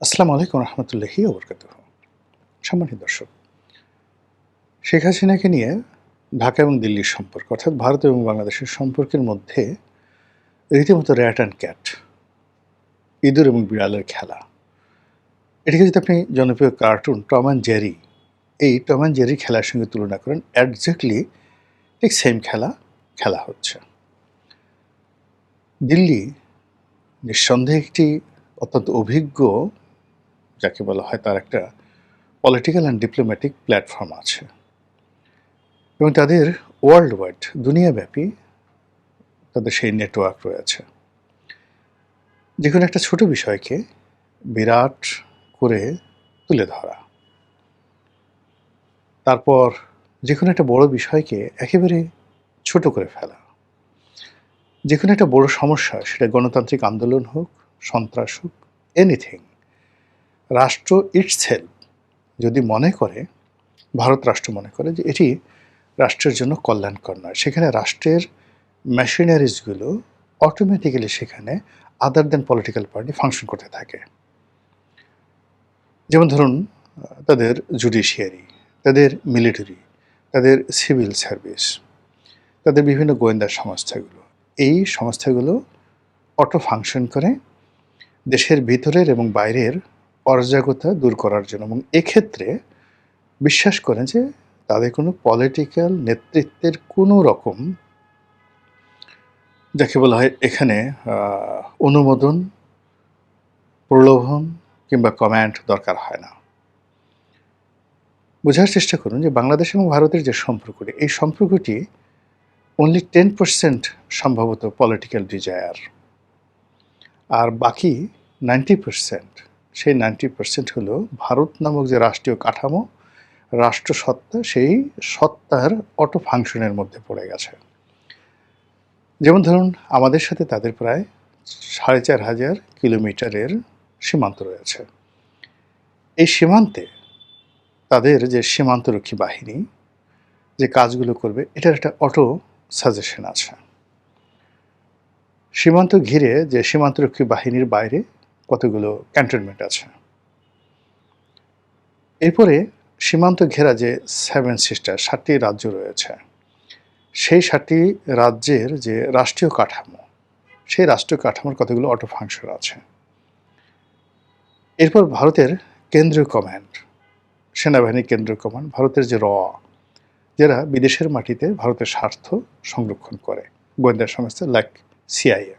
আসসালামু আলাইকুম রহমতুল্লাহি ওবরকাতুহ। সম্মানিত দর্শক, শেখ হাসিনাকে নিয়ে ঢাকা এবং দিল্লির সম্পর্ক অর্থাৎ ভারত এবং বাংলাদেশের সম্পর্কের মধ্যে রীতিমতো র্যাট অ্যান্ড ক্যাট, ইঁদুর এবং বিড়ালের খেলা। এটাকে যদি আপনি জনপ্রিয় কার্টুন টম অ্যান্ড জেরি, এই টম অ্যান্ড জেরির খেলার সঙ্গে তুলনা করেন, একজ্যাক্টলি ঠিক সেম খেলা খেলা হচ্ছে। দিল্লি নিঃসন্দেহে একটি অত্যন্ত অভিজ্ঞ, যাকে বলা হয় তার একটা পলিটিক্যাল অ্যান্ড ডিপ্লোম্যাটিক প্ল্যাটফর্ম আছে এবং তাদের ওয়ার্ল্ড ওয়াইড, দুনিয়াব্যাপী তাদের সেই নেটওয়ার্ক রয়েছে। যে কোনো একটা ছোট বিষয়কে বিরাট করে তুলে ধরা, তারপর যে কোনো একটা বড় বিষয়কে একেবারে ছোট করে ফেলা। যে কোনো একটা বড় সমস্যা, সেটা গণতান্ত্রিক আন্দোলন হোক, সন্ত্রাস হোক, এনিথিং, রাষ্ট্র ইটসেলফ যদি মনে করে, ভারত রাষ্ট্র মনে করে যে এটি রাষ্ট্রের জন্য কল্যাণকর নয়, সেখানে রাষ্ট্রের মেশিনারিজগুলো অটোমেটিক্যালি সেখানে আদার দেন পলিটিক্যাল পার্টি ফাংশন করতে থাকে। যেমন ধরুন, তাদের জুডিশিয়ারি, তাদের মিলিটারি, তাদের সিভিল সার্ভিস, তাদের বিভিন্ন গোয়েন্দা সংস্থাগুলো, এই সংস্থাগুলো অটো ফাংশন করে দেশের ভিতরের এবং বাইরের অরাজকতা দূর করার জন্য, এবং এক্ষেত্রে বিশ্বাস করেন যে তাদের কোনো পলিটিক্যাল নেতৃত্বের কোনো রকম, যাকে বলা হয় এখানে অনুমোদন, প্রলোভন কিংবা কমেন্ট দরকার হয় না। বোঝার চেষ্টা করুন যে বাংলাদেশ এবং ভারতের যে সম্পর্কটি, এই সম্পর্কটি অনলি 10% সম্ভবত পলিটিক্যাল ডিজায়ার, আর বাকি 90%, সেই 90% হলো ভারত নামক যে রাষ্ট্রীয় কাঠামো, রাষ্ট্রসত্তা, সেই সত্তার অটো ফাংশনের মধ্যে পড়ে গেছে। যেমন ধরুন, আমাদের সাথে তাদের প্রায় 4500 কিলোমিটারের সীমান্ত রয়েছে। এই সীমান্তে তাদের যে সীমান্তরক্ষী বাহিনী যে কাজগুলো করবে, এটার একটা অটো সাজেশন আছে। সীমান্ত ঘিরে যে সীমান্তরক্ষী বাহিনীর বাইরে কতগুলো ক্যান্টনমেন্ট আছে। এরপরে সীমান্ত ঘেরা যে 7 সিস্টার, 7টি রাজ্য রয়েছে, সেই 7টি রাজ্যের যে রাষ্ট্রীয় কাঠামো, সেই রাষ্ট্রীয় কাঠামোর কতগুলো অটো ফাংশন আছে। এরপর ভারতের কেন্দ্রীয় কমান্ড, সেনাবাহিনীর কেন্দ্রীয় কমান্ড, ভারতের যে যারা বিদেশের মাটিতে ভারতের স্বার্থ সংরক্ষণ করে, গোয়েন্দা সংস্থা লাইক সিআইএ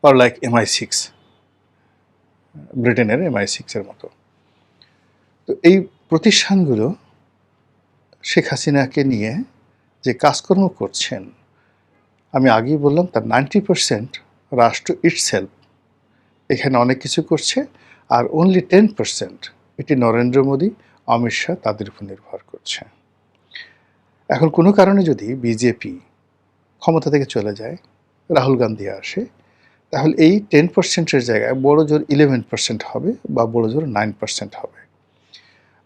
আর লাইক MI6, ব্রিটেনের MI6 এর মতো। তো এই প্রতিষ্ঠানগুলো শেখ হাসিনাকে নিয়ে যে কাজকর্ম করছেন, আমি আগেই বললাম তার 90% রাষ্ট্র ইটসেলফ এখানে অনেক কিছু করছে, আর অনলি 10% এটি নরেন্দ্র মোদী, অমিত শাহ তাদের উপর নির্ভর করছে। এখন কোনো কারণে যদি বিজেপি ক্ষমতা থেকে চলে যায়, রাহুল গান্ধী আসে, তাহলে এই 10%-এর জায়গায় বড় জোর 11% হবে বা বড় জোর 9% হবে।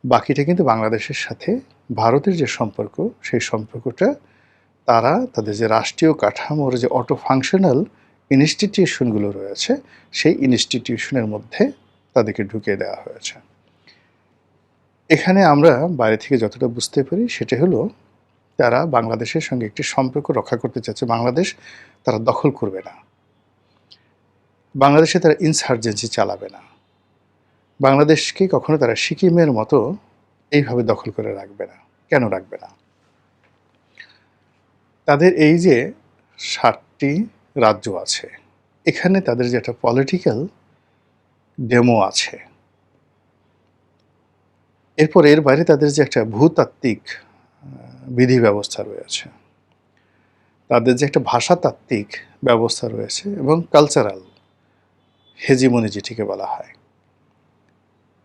বাকিটা কিন্তু বাংলাদেশের সাথে ভারতের যে সম্পর্ক, সেই সম্পর্কটা তারা তাদের যে রাষ্ট্রীয় কাঠামোর যে অটো ফাংশনাল ইনস্টিটিউশনগুলো রয়েছে, সেই ইনস্টিটিউশনের মধ্যে তাদেরকে ঢুকিয়ে দেওয়া হয়েছে। এখানে আমরা বাইরে থেকে যতটা বুঝতে পারি, সেটা হলো তারা বাংলাদেশের সঙ্গে একটি সম্পর্ক রক্ষা করতে চাচ্ছে। বাংলাদেশ তারা দখল করবে না, বাংলাদেশে তারা ইনসার্জেন্সি চালাবে না, বাংলাদেশকে কখনো তারা সিকিমের মতো এইভাবে দখল করে রাখবে না। কেন রাখবে না? তাদের এই যে 7টি রাজ্য আছে, এখানে তাদের যে একটা পলিটিক্যাল ডেমো আছে, এরপর এর বাইরে তাদের যে একটা ভূতাত্ত্বিক বিধি ব্যবস্থা রয়েছে, তাদের যে একটা ভাষাতাত্ত্বিক ব্যবস্থা রয়েছে, এবং কালচারাল হেজিমনি যেটিকে বলা হয়,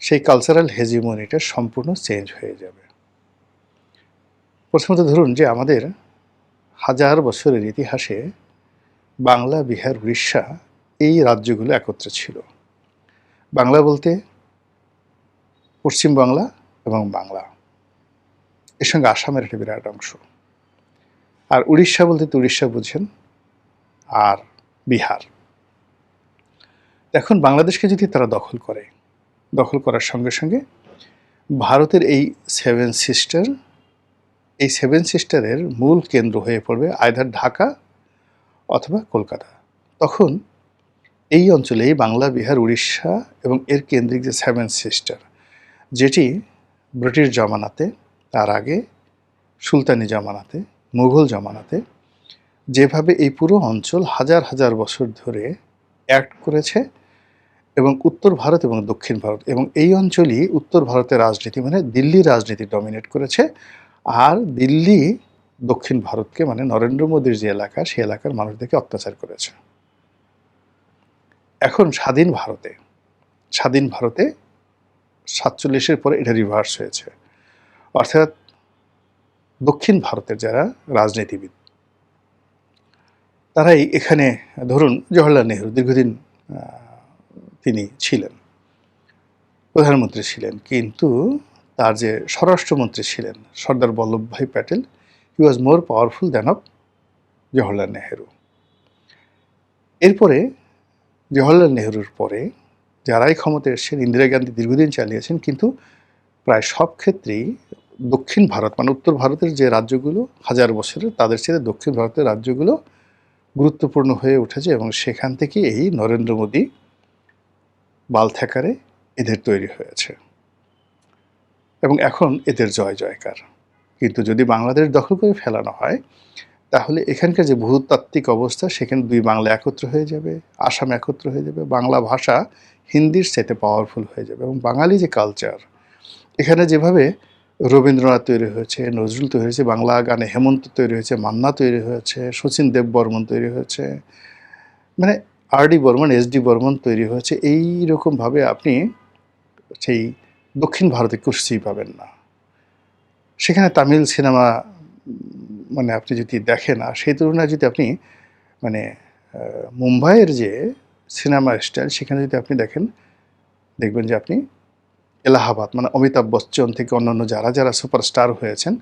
সেই কালচারাল হেজিমনিটা সম্পূর্ণ চেঞ্জ হয়ে যাবে। প্রথমত ধরুন যে আমাদের হাজার বছরের ইতিহাসে বাংলা, বিহার, উড়িষ্যা, এই রাজ্যগুলো একত্রে ছিল। বাংলা বলতে পশ্চিম বাংলা এবং বাংলা, এর সঙ্গে আসামের একটা বিরাট অংশ, আর উড়িষ্যা বলতে তো উড়িষ্যা বুঝছেন, আর বিহার। এখন বাংলাদেশকে যদি তারা দখল করার সঙ্গে সঙ্গে ভারতের এই সেভেন সিস্টারের মূল কেন্দ্র হয়ে পড়বে আইদার ঢাকা অথবা কলকাতা। তখন এই অঞ্চলেই বাংলা, বিহার, উড়িষ্যা এবং এর কেন্দ্রিক যে সেভেন সিস্টার, যেটি ব্রিটিশ জমানাতে, তার আগে সুলতানি জমানাতে, মুঘল জমানাতে যেভাবে এই পুরো অঞ্চল হাজার হাজার বছর ধরে অ্যাক্ট করেছে, এবং উত্তর ভারত এবং দক্ষিণ ভারত, এবং এই অঞ্চলই উত্তর ভারতের রাজনীতি মানে দিল্লি রাজনীতি ডমিনেট করেছে, আর দিল্লি দক্ষিণ ভারতকে মানে নরেন্দ্র মোদীর যে এলাকা, সেই এলাকার মানুষদেরকে অত্যাচার করেছে। এখন স্বাধীন ভারতে 47-এর পরে এটা রিভার্স হয়েছে, অর্থাৎ দক্ষিণ ভারতের যারা রাজনীতিবিদ তারাই এখানে, ধরুন জওহরলাল নেহরু দীর্ঘদিন তিনি ছিলেন, প্রধানমন্ত্রী ছিলেন, কিন্তু তার যে স্বরাষ্ট্রমন্ত্রী ছিলেন Sardar Vallabhbhai Patel, he was more powerful than of Jawaharlal Nehru. এরপরে জওহরলাল নেহরুর পরে যারাই ক্ষমতায় এসেছেন, ইন্দিরা গান্ধী দীর্ঘদিন চালিয়েছেন, কিন্তু প্রায় সব ক্ষেত্রেই দক্ষিণ ভারত মানে উত্তর ভারতের যে রাজ্যগুলো হাজার বছরের, তাদের চেয়ে দক্ষিণ ভারতের রাজ্যগুলো গুরুত্বপূর্ণ হয়ে উঠেছে, এবং সেখান থেকে এই নরেন্দ্র মোদী বাল থ্যাকারে এদের তৈরি হয়েছে, এবং এখন এদের জয় জয়কার। কিন্তু যদি বাংলাদেশ দখল করে ফেলানো হয়, তাহলে এখানকার যে ভূতাত্ত্বিক অবস্থা, সেখানে দুই বাংলা একত্র হয়ে যাবে, আসাম একত্র হয়ে যাবে, বাংলা ভাষা হিন্দির চাইতে পাওয়ারফুল হয়ে যাবে, এবং বাঙালি যে কালচার, এখানে যেভাবে রবীন্দ্রনাথ তৈরি হয়েছে, নজরুল তৈরি হয়েছে, বাংলা গানে হেমন্ত তৈরি হয়েছে, মান্না তৈরি হয়েছে, শচীন দেববর্মন তৈরি হয়েছে, মানে আর.ডি. বর্মন, এস.ডি. বর্মন তৈরি হয়েছে, এই রকমভাবে আপনি সেই দক্ষিণ ভারতে কুস্তি পাবেন না। সেখানে তামিল সিনেমা মানে আপনি যদি দেখেন, আর সেই তুলনায় যদি আপনি মানে মুম্বাইয়ের যে সিনেমা স্টাইল, সেখানে যদি আপনি দেখবেন যে আপনি এলাহাবাদ মানে অমিতাভ বচ্চন থেকে অন্যান্য যারা যারা সুপারস্টার হয়েছেন,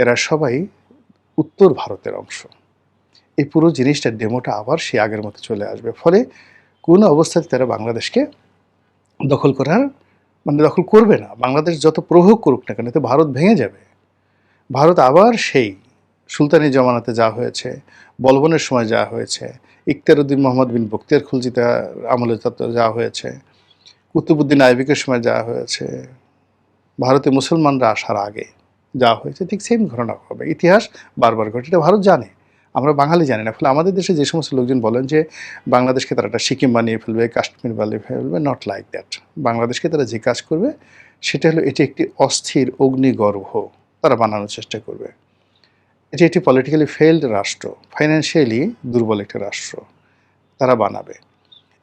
এরা সবাই উত্তর ভারতের অংশ। এই পুরো জিনিসটার ডেমোটা আবার সে আগের মতো চলে আসবে, ফলে কোনো অবস্থাতে তারা বাংলাদেশকে দখল করবে না। বাংলাদেশ যত প্রভোগ করুক না কেন, তো ভারত ভেঙে যাবে। ভারত আবার সেই সুলতানি জমানাতে যা হয়েছে, বলবনের সময় যা হয়েছে, ইখতিয়ারউদ্দিন মোহাম্মদ বিন বখতিয়ার খুলজিতে আমলে যা হয়েছে, কুতুবউদ্দিন আইবিকের সময় যা হয়েছে, ভারতে মুসলমানরা আসার আগে যা হয়েছে, ঠিক সেম ঘটনা হবে। ইতিহাস বারবার ঘটে, এটা ভারত জানে, আমরা বাঙালি জানি না। ফলে আমাদের দেশে যে সমস্ত লোকজন বলেন যে বাংলাদেশকে তারা একটা সিকিম বানিয়ে ফেলবে, কাশ্মীর বানিয়ে ফেলবে, নট লাইক দ্যাট। বাংলাদেশকে তারা যে কাজ করবে সেটা হলো, এটি একটি অস্থির অগ্নিগর্ভ তারা বানানোর চেষ্টা করবে। এটি একটি পলিটিক্যালি ফেইল্ড রাষ্ট্র, ফাইন্যান্সিয়ালি দুর্বল একটা রাষ্ট্র তারা বানাবে,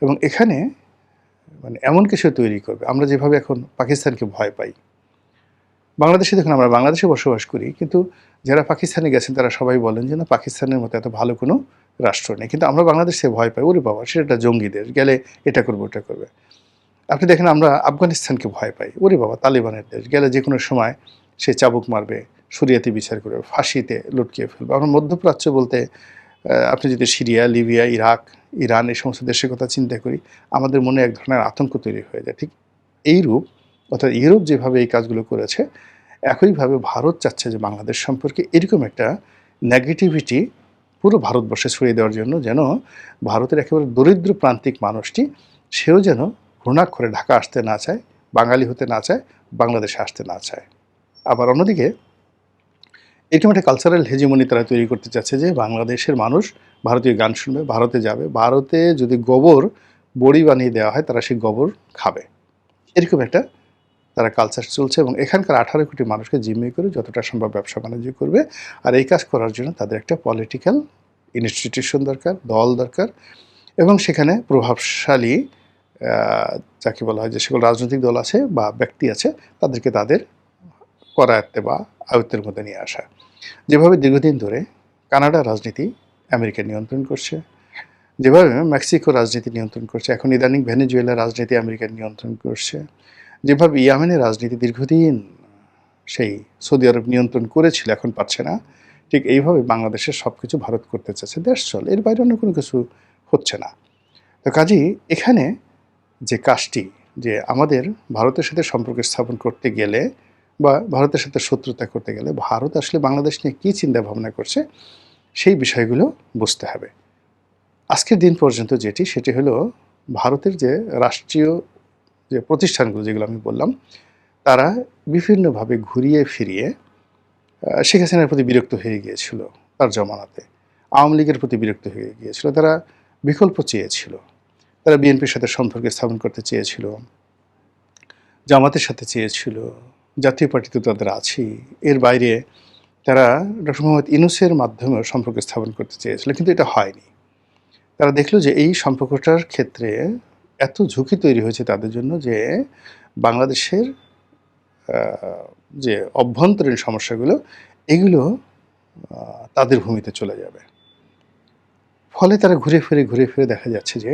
এবং এখানে মানে এমন কিছু তৈরি করবে। আমরা যেভাবে এখন পাকিস্তানকে ভয় পাই, বাংলাদেশে দেখুন, আমরা বাংলাদেশে বসবাস করি, কিন্তু যারা পাকিস্তানে গেছেন তারা সবাই বলেন যে না, পাকিস্তানের মতো এত ভালো কোনো রাষ্ট্র নেই, কিন্তু আমরা বাংলাদেশে ভয় পাই, ওরে বাবা সেটা একটা জঙ্গি দেশ, গেলে এটা করবে ওটা করবে। আপনি দেখেন আমরা আফগানিস্তানকে ভয় পাই, ওরে বাবা তালিবানের দেশ, গেলে যে কোনো সময় সে চাবুক মারবে, শরিয়াতি বিচার করবে, ফাঁসিতে লটকিয়ে ফেলবে। আমরা মধ্যপ্রাচ্য বলতে আপনি যদি সিরিয়া, লিবিয়া, ইরাক, ইরান এই সমস্ত দেশের কথা চিন্তা করি, আমাদের মনে এক ধরনের আতঙ্ক তৈরি হয়ে যায়। ঠিক এইরূপ, অর্থাৎ ইউরোপ যেভাবে এই কাজগুলো করেছে, একইভাবে ভারত চাচ্ছে যে বাংলাদেশ সম্পর্কে এরকম একটা নেগেটিভিটি পুরো ভারতবর্ষে ছড়িয়ে দেওয়ার জন্য, যেন ভারতের একেবারে দরিদ্র প্রান্তিক মানুষটি, সেও যেন ঘৃণাক্ষরে ঢাকা আসতে না চায়, বাঙালি হতে না চায়, বাংলাদেশে আসতে না চায়। আবার অন্যদিকে এরকম একটা কালচারাল হেজিমনি তারা তৈরি করতে চাচ্ছে যে বাংলাদেশের মানুষ ভারতীয় গান শুনবে, ভারতে যাবে, ভারতে যদি গোবর বড়ি বানিয়ে দেওয়া হয় তারা সেই গোবর খাবে, এরকম একটা তারা কালচার চলছে। এবং এখানকার 18 কোটি মানুষকে জিম্মি করে যতটা সম্ভব ব্যবসা বাণিজ্য করবে। আর এই কাজ করার জন্য তাদের একটা পলিটিক্যাল ইনস্টিটিউশন দরকার, দল দরকার, এবং সেখানে প্রভাবশালী যাকে বলা হয় যে সকল রাজনৈতিক দল আছে বা ব্যক্তি আছে, তাদেরকে তাদের করায়ত্তে বা আয়ত্তের মধ্যে নিয়ে আসা। যেভাবে দীর্ঘদিন ধরে কানাডা রাজনীতি আমেরিকা নিয়ন্ত্রণ করছে, যেভাবে মেক্সিকো রাজনীতি নিয়ন্ত্রণ করছে, এখন ইদানিং ভেনেজুয়েলা রাজনীতি আমেরিকা নিয়ন্ত্রণ করছে, যেভাবে ইয়ামেনের রাজনীতি দীর্ঘদিন সেই সৌদি আরব নিয়ন্ত্রণ করেছিল, এখন পাচ্ছে না, ঠিক এইভাবে বাংলাদেশের সব কিছু ভারত করতে চাচ্ছে। দেশ চল, এর বাইরে অন্য কোনো কিছু হচ্ছে না। তো কাজেই এখানে যে কাজটি, যে আমাদের ভারতের সাথে সম্পর্ক স্থাপন করতে গেলে বা ভারতের সাথে শত্রুতা করতে গেলে ভারত আসলে বাংলাদেশ নিয়ে কী চিন্তা ভাবনা করছে সেই বিষয়গুলো বুঝতে হবে। আজকের দিন পর্যন্ত সেটি হলো ভারতের যে রাষ্ট্রীয় যে প্রতিষ্ঠানগুলো যেগুলো আমি বললাম, তারা বিভিন্নভাবে ঘুরিয়ে ফিরিয়ে শেখ হাসিনার প্রতি বিরক্ত হয়ে গিয়েছিল তার জমানাতে। আওয়ামী লীগের প্রতি বিরক্ত হয়ে গিয়েছিল। তারা বিকল্প চেয়েছিল। তারা বিএনপির সাথে সম্পর্ক স্থাপন করতে চেয়েছিল, জামাতের সাথে চেয়েছিল, জাতীয় পার্টি তো তাদের আছেই। এর বাইরে তারা ডক্টর মোহাম্মদ ইউনূসের মাধ্যমেও সম্পর্ক স্থাপন করতে চেয়েছিল, কিন্তু এটা হয়নি। তারা দেখল যে এই সম্পর্কটার ক্ষেত্রে এত ঝুঁকি তৈরি হয়েছে তাদের জন্য যে বাংলাদেশের যে অভ্যন্তরীণ সমস্যাগুলো এগুলো তাদের ভূমিতে চলে যাবে। ফলে তারা ঘুরে ফিরে দেখা যাচ্ছে যে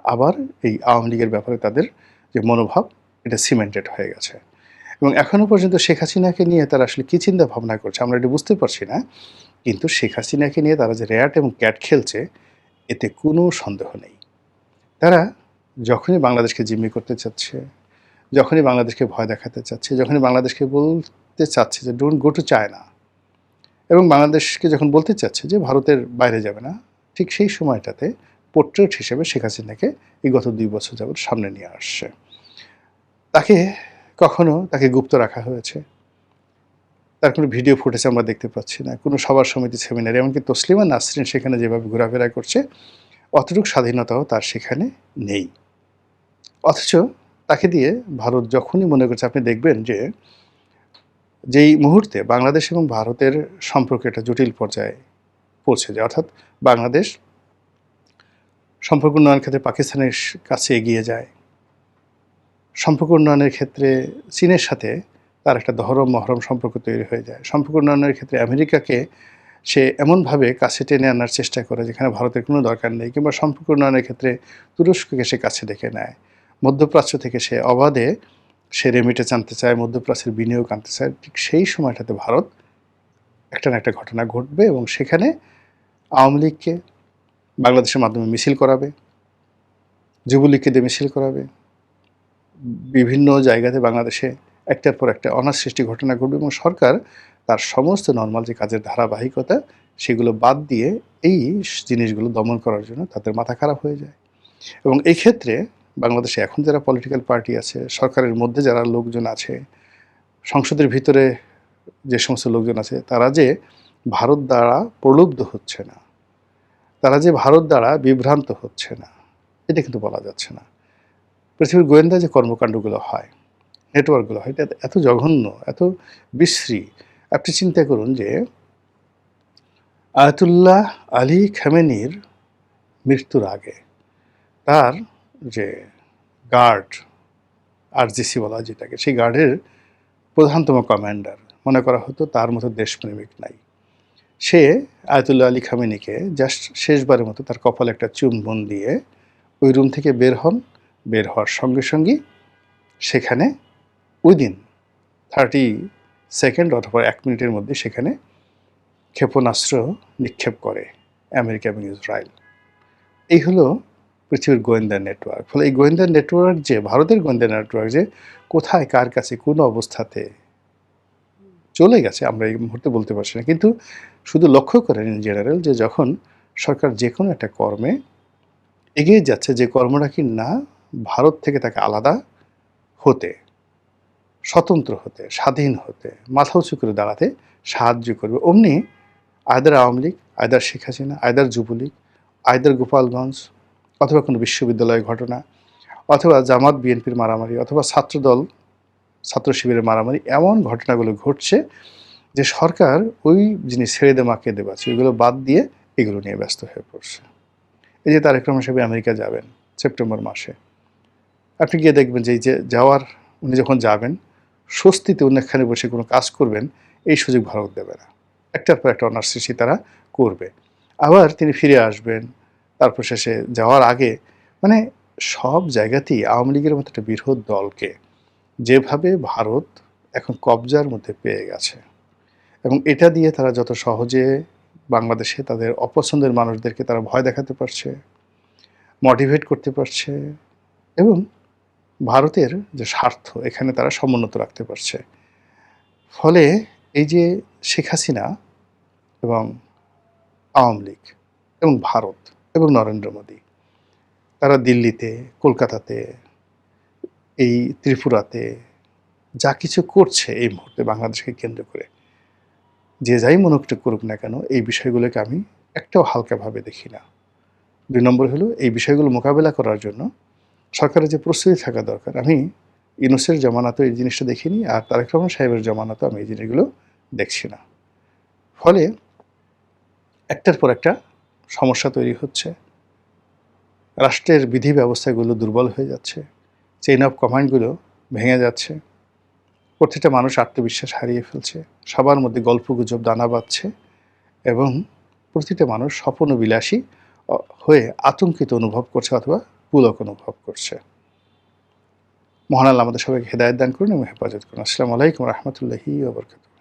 আবার এই আওয়ামী লীগের ব্যাপারে তাদের যে মনোভাব এটা সিমেন্টেড হয়ে গেছে। এবং এখনও পর্যন্ত শেখ হাসিনাকে নিয়ে তারা আসলে কী চিন্তা ভাবনা করছে আমরা এটা বুঝতে পারছি না। কিন্তু শেখ হাসিনাকে নিয়ে তারা যে র্যাট এবং ক্যাট খেলছে এতে কোনো সন্দেহ নেই। তারা যখনই বাংলাদেশকে জিম্মি করতে চাচ্ছে, যখনই বাংলাদেশকে ভয় দেখাতে চাচ্ছে, যখনই বাংলাদেশকে বলতে চাচ্ছে যে ডোন্ট গো টু চায়না, এবং বাংলাদেশকে যখন বলতে চাচ্ছে যে ভারতের বাইরে যাবে না, ঠিক সেই সময়টাতে পোর্ট্রেট হিসেবে শেখ হাসিনাকে এই গত ২ বছর যাবৎ সামনে নিয়ে আসছে। তাকে গুপ্ত রাখা হয়েছে। তার কোনো ভিডিও ফুটেজ আমরা দেখতে পাচ্ছি না। কোনো সভা সমিতি সেমিনারে, এমনকি তসলিমা নাসরিন সেখানে যেভাবে ঘোরাফেরা করছে অতটুকু স্বাধীনতাও তার সেখানে নেই। অথচ তাকে দিয়ে ভারত যখনই মনে করছে, আপনি দেখবেন যে যেই মুহূর্তে বাংলাদেশ এবং ভারতের সম্পর্ক একটা জটিল পর্যায়ে পৌঁছে যায়, অর্থাৎ বাংলাদেশ সম্পর্ক উন্নয়নের ক্ষেত্রে পাকিস্তানের কাছে এগিয়ে যায়, সম্পর্ক উন্নয়নের ক্ষেত্রে চীনের সাথে তার একটা দহরম মহরম সম্পর্ক তৈরি হয়ে যায়, সম্পর্ক উন্নয়নের ক্ষেত্রে আমেরিকাকে সে এমনভাবে কাছে টেনে আনার চেষ্টা করে যেখানে ভারতের কোনো দরকার নেই, কিংবা সম্পর্ক উন্নয়নের ক্ষেত্রে তুরস্ককে সে কাছে ডেকে নেয়, মধ্যপ্রাচ্য থেকে সে অবাধে সে রেমিটেন্স আনতে চায়, মধ্যপ্রাচ্যের বিনিয়োগ আনতে চায়। ঠিক সেই সময়টাতে ভারত একটা না একটা ঘটনা ঘটবে এবং সেখানে আওয়ামী লীগকে বাংলাদেশের মাধ্যমে মিছিল করাবে, যুবলীগকে দিয়ে মিছিল করাবে, বিভিন্ন জায়গাতে বাংলাদেশে একটার পর একটা অনার সৃষ্টি ঘটনা ঘটবে এবং সরকার তার সমস্ত নর্মাল যে কাজের ধারাবাহিকতা সেগুলো বাদ দিয়ে এই জিনিসগুলো দমন করার জন্য তাদের মাথা খারাপ হয়ে যায়। এবং এই ক্ষেত্রে বাংলাদেশে এখন যারা পলিটিক্যাল পার্টি আছে, সরকারের মধ্যে যারা লোকজন আছে, সংসদের ভিতরে যে সমস্ত লোকজন আছে, তারা যে ভারত দ্বারা প্রলুব্ধ হচ্ছে না, তারা যে ভারত দ্বারা বিভ্রান্ত হচ্ছে না, এটা কিন্তু বলা যাচ্ছে না। পৃথিবীর গোয়েন্দা যে কর্মকাণ্ডগুলো হয়, নেটওয়ার্কগুলো হয়, এটা এত জঘন্য, এত বিশ্রী। আপনি চিন্তা করুন যে আয়াতুল্লাহ আলী খামেনির মৃত্যুর আগে তার যে গার্ড, আরজিসি বলা হয় যেটাকে, সেই গার্ডের প্রধানতম কমান্ডার মনে করা হতো, তার মতো দেশপ্রেমিক নাই। সে আয়াতুল্লাহ আলী খামেনিকে জাস্ট শেষবারের মতো তার কপালে একটা চুম্বন দিয়ে ওই রুম থেকে বের হন। বের হওয়ার সঙ্গে সঙ্গেই সেখানে উইদিন 30 সেকেন্ড অথবা 1 মিনিটের মধ্যে সেখানে ক্ষেপণাস্ত্র নিক্ষেপ করে আমেরিকা এবং ইসরায়েল। এই হলো পৃথিবীর গোয়েন্দা নেটওয়ার্ক। ফলে এই গোয়েন্দা নেটওয়ার্ক যে ভারতের গোয়েন্দা নেটওয়ার্ক যে কোথায় কার কাছে কোন অবস্থাতে চলে গেছে আমরা এই মুহূর্তে বলতে পারছি না। কিন্তু শুধু লক্ষ্য করেন ইন জেনারেল যে যখন সরকার যে কোনো একটা কর্মে এগিয়ে যাচ্ছে, যে কর্মটা কি না ভারত থেকে তাকে আলাদা হতে, স্বতন্ত্র হতে, স্বাধীন হতে, মাথা উঁচু করে দাঁড়াতে সাহায্য করবে, অমনি আয়দার আওয়ামী লীগ, আয়দার শেখ হাসিনা, আয়দার যুবলীগ, আয়দার গোপালগঞ্জ, অথবা কোনো বিশ্ববিদ্যালয়ের ঘটনা, অথবা জামাত বিএনপির মারামারি, অথবা ছাত্রদল ছাত্র শিবিরের মারামারি, এমন ঘটনাগুলো ঘটছে যে সরকার ওই জিনিস ছেড়ে দে মাকে দেবাচ্ছে ওইগুলো বাদ দিয়ে এগুলো নিয়ে ব্যস্ত হয়ে পড়ছে। এই যে তারেক রহমান সাহেব আমেরিকা যাবেন সেপ্টেম্বর মাসে, আপনি গিয়ে দেখবেন যে এই যে যাওয়ার, উনি যখন যাবেন স্বস্তিতে অনেকখানে বসে কোনো কাজ করবেন এই সুযোগ ভারত দেবে না। একটার পর একটা অনার সৃষ্টি তারা করবে। আবার তিনি ফিরে আসবেন, তারপর শেষে যাওয়ার আগে মানে সব জায়গাতেই আওয়ামী লীগের মতো একটা বৃহৎ দলকে যেভাবে ভারত এখন কবজার মধ্যে পেয়ে গেছে, এবং এটা দিয়ে তারা যত সহজে বাংলাদেশে তাদের অপছন্দের মানুষদেরকে তারা ভয় দেখাতে পারছে, মোটিভেট করতে পারছে, এবং ভারতের যে স্বার্থ এখানে তারা সমুন্নত রাখতে পারছে। ফলে এই যে শেখ হাসিনা এবং আওয়ামী লীগ এবং ভারত এবং নরেন্দ্র মোদী তারা দিল্লিতে, কলকাতাতে, এই ত্রিপুরাতে যা কিছু করছে এই মুহূর্তে বাংলাদেশকে কেন্দ্র করে, যে যাই মনে করুক না কেন, এই বিষয়গুলোকে আমি একটাও হালকাভাবে দেখি না। ২ নম্বর হলো এই বিষয়গুলো মোকাবেলা করার জন্য সরকারের যে প্রস্তুতি থাকা দরকার, আমি ইউনূসের জমানাতেও এই জিনিসটা দেখিনি, আর তারেক রহমান সাহেবের জমানাতেও আমি এই জিনিসগুলো দেখছি না। ফলে একটার পর একটা সমস্যা তৈরি হচ্ছে, রাষ্ট্রের বিধি ব্যবস্থাগুলো দুর্বল হয়ে যাচ্ছে, চেইন অফ কমান্ডগুলো ভেঙে যাচ্ছে, প্রতিটা মানুষ আত্মবিশ্বাস হারিয়ে ফেলছে, সবার মধ্যে গল্পগুজব দানা বাঁধছে এবং প্রতিটা মানুষ স্বপ্নবিলাসী হয়ে আতঙ্কিত অনুভব করছে অথবা পুলক অনুভব করছে। মহান আল্লাহ আমাদের সবাইকে হেদায়েত দান করুন এবং হেফাজত করুন। আসসালামু আলাইকুম ওয়া রাহমাতুল্লাহি ওয়া বারাকাতুহু।